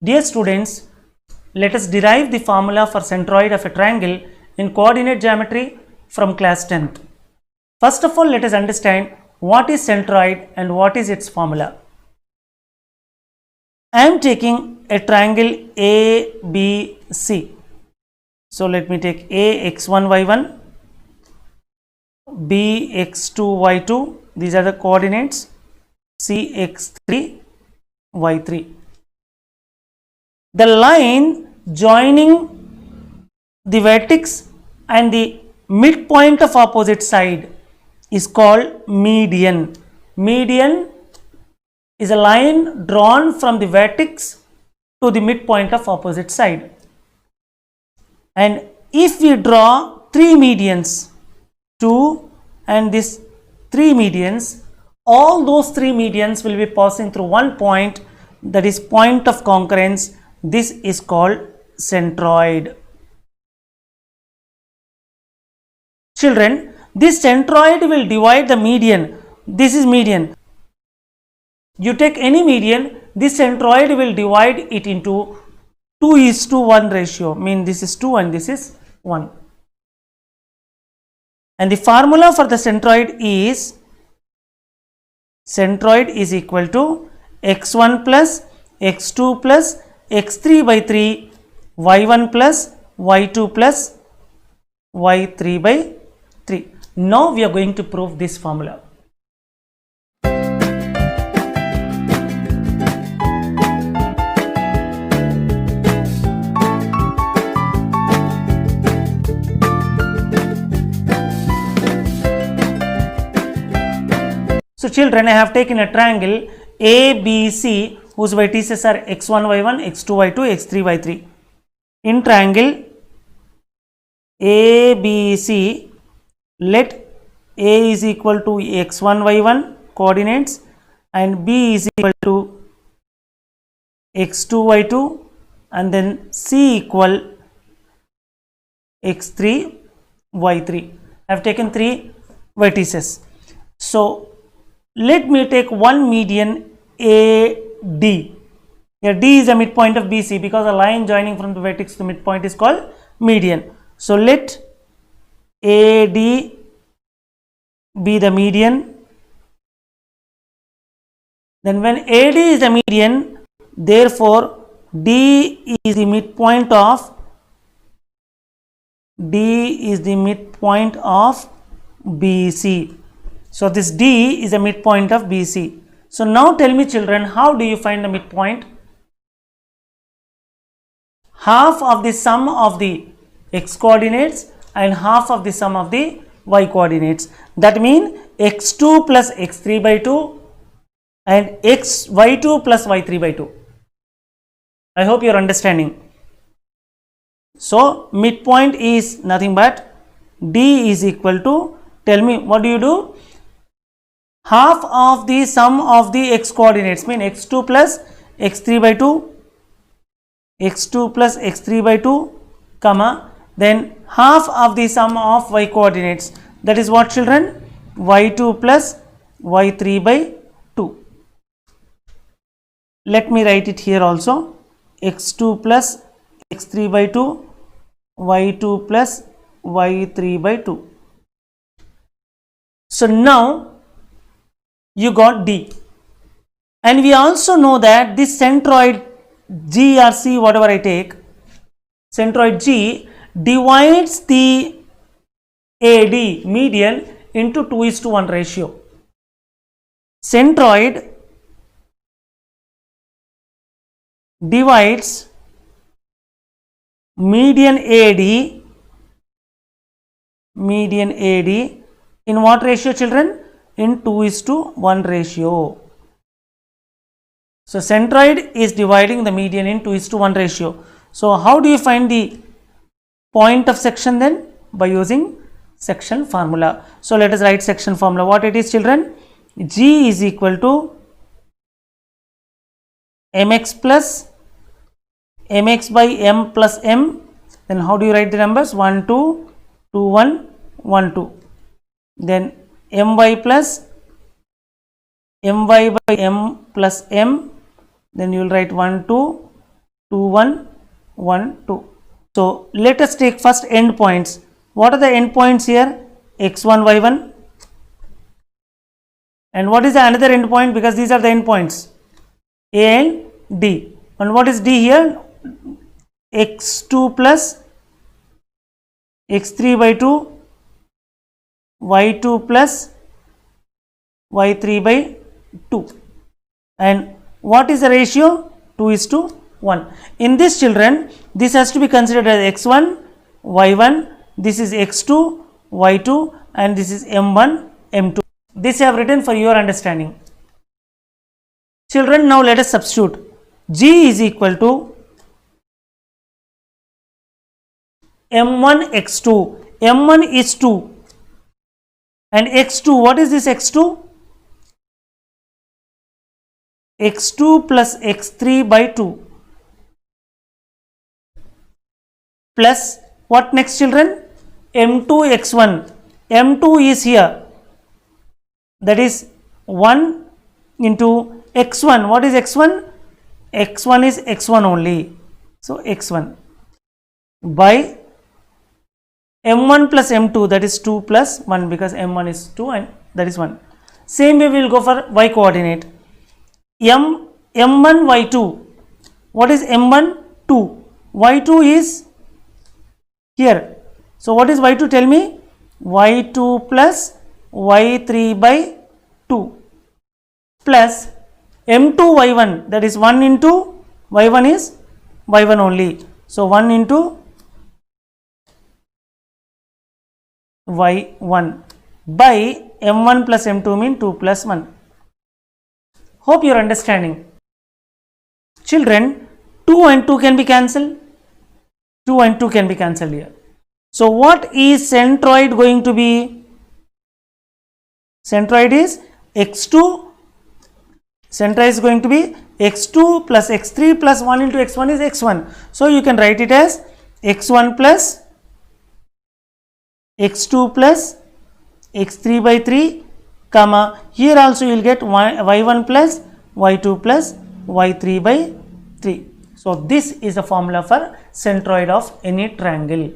Dear students, let us derive the formula for centroid of a triangle in coordinate geometry from class 10th. First of all, let us understand what is centroid and what is its formula. I am taking a triangle ABC. So let me take A x1 y1, B x2 y2, these are the coordinates, C x3 y3. The line joining the vertex and the midpoint of opposite side is called median. Median is a line drawn from the vertex to the midpoint of opposite side. And if we draw three medians, 2 and this 3 medians, all those 3 medians will be passing through one point, that is point of concurrence. This is called centroid. Children, this centroid will divide the median. This is median. You take any median, this centroid will divide it into 2:1 ratio. Mean this is 2 and this is 1. And the formula for the centroid is equal to x1 plus x2 plus x3 by 3 y1 plus y2 plus y3 by 3. Now we are going to prove this formula. So children, I have taken a triangle ABC whose vertices are x1 y1, x2 y2, x3 y3. In triangle ABC, let A is equal to x1 y1 coordinates and B is equal to x2 y2 and then C equal x3 y3. I have taken 3 vertices. So let me take one median AD. Here D is the midpoint of BC because a line joining from the vertex to midpoint is called median. So let AD be the median. Then when AD is the median, therefore D is the midpoint of BC. So this D is a midpoint of BC. So now tell me children, how do you find the midpoint? Half of the sum of the x coordinates and half of the sum of the y coordinates. That means x2 plus x3 by 2 and y2 plus y3 by 2. I hope you are understanding. So midpoint is nothing but D is equal to, tell me what do you do? Half of the sum of the x coordinates, mean x2 plus x3 by 2, x2 plus x3 by 2, comma, then half of the sum of y coordinates, that is what children? y2 plus y3 by 2. Let me write it here also, x2 plus x3 by 2, y2 plus y3 by 2. So now you got D, and we also know that this centroid G or C, whatever I take, centroid G divides the AD median into 2:1 ratio. Centroid divides median AD in what ratio children? In 2:1 ratio. So centroid is dividing the median in 2:1 ratio. So how do you find the point of section then? By using section formula. So let us write section formula. What it is children? G is equal to mx plus mx by m plus m. Then how do you write the numbers? 1 2 2 1 1 2. Then my plus my by m plus m, then you will write 1 2 2 1 1 2. So let us take first end points. What are the end points here? x1 y1. And what is the another end point? Because these are the end points, a and d. And what is d here? x2 plus x3 by 2, y2 plus y3 by 2. And what is the ratio? 2:1. In this, children, this has to be considered as x1 y1, this is x2 y2, and this is m1 m2. This I have written for your understanding. Children, now let us substitute. G is equal to m1 x2. m1 is 2 and x2, what is this x2? x2 plus x3 by 2 plus what next, children? m2 x1. m2 is here, that is 1 into x1. What is x1? x1 is x1 only, so x1 by m1 plus m2, that is 2 plus 1, because m1 is 2 and that is 1. Same way we will go for y coordinate. m1 y2. What is m1? 2. y2 is here. So what is y2? Tell me. y2 plus y3 by 2 plus m2 y1, that is 1 into y1 is y1 only. So 1 into y1 by m1 plus m2 mean 2 plus 1. Hope you are understanding. Children, 2 and 2 can be cancelled. 2 and 2 can be cancelled here. So what is centroid going to be? Centroid is x2. Centroid is going to be x2 plus x3 plus 1 into x1 is x1. So you can write it as x1 plus x2 plus x3 by 3, comma, here also you will get y1 plus y2 plus y3 by 3. So this is the formula for centroid of any triangle.